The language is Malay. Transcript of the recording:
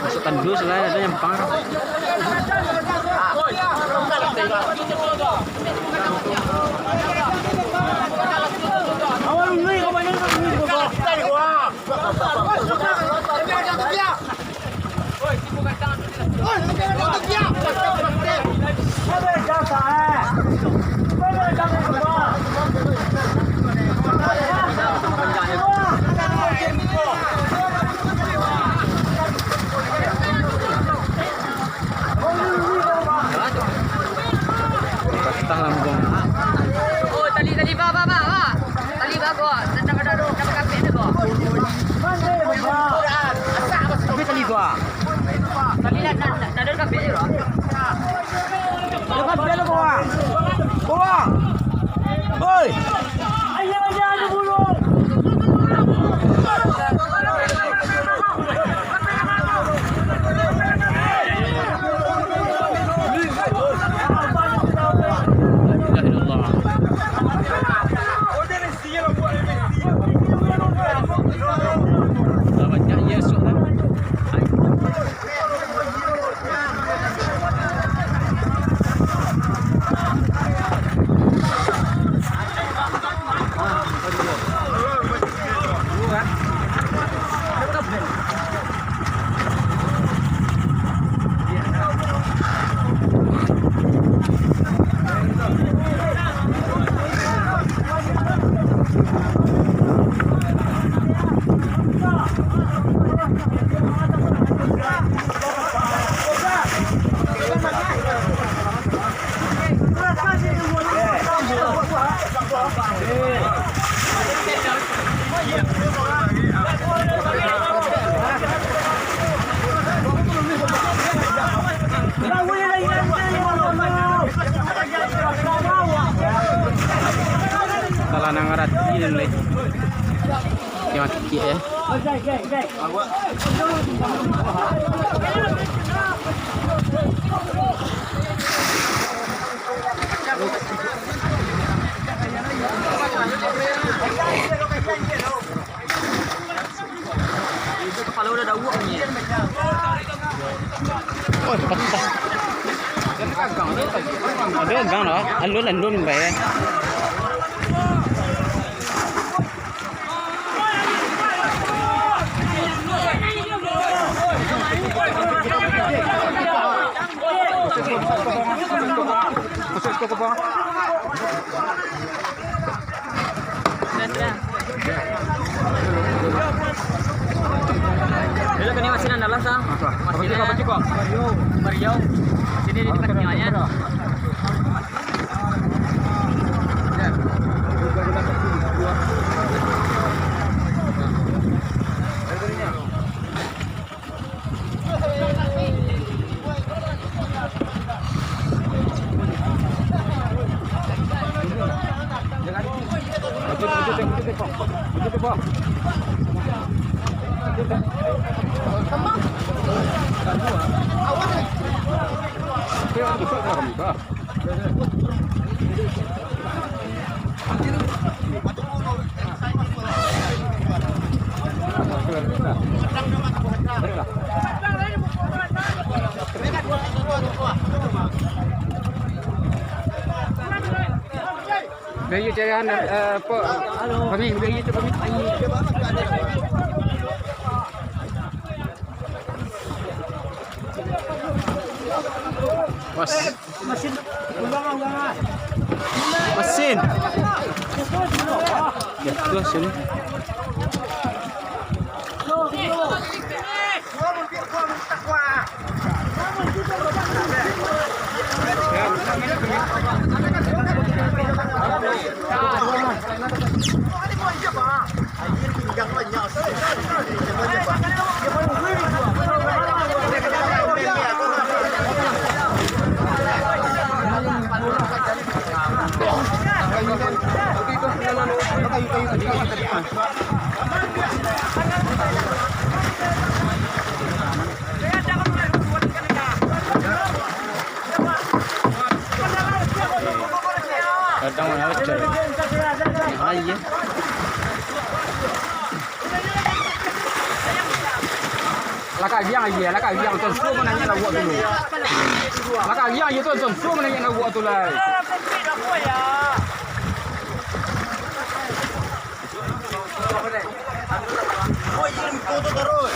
Masukkan dulu selain ada yang parah. Patah lambung. Oh, tali ba. Tali ba ko? Dapat kapit na ko. Tapi tali gua. Tali na kapit ni ro. Dekat belo gua. Gua. Oi. Ayo jangan dulu. Salah nangarat ini nih. Yang kiki ya. Kepala udah ada uang ni. Oh, patah. Ada gang lah. Alun bae. Masuk ke bawah. Dulu kan masih nandalah sa. Masih Mario. Sini di dekat nyanya. Gaya jangan apa? Kami gaya tu kami. Mesin. Mesin. Ya, terus ini. Thank you. kayu tadi kawan tadi mah. Kadang mana cek. Aye. Laka giang aje, laka giang tu semua menanya nak buat dulu. Laka giang itu semua menanya nak buat tu lah. Oh, ini foto terus.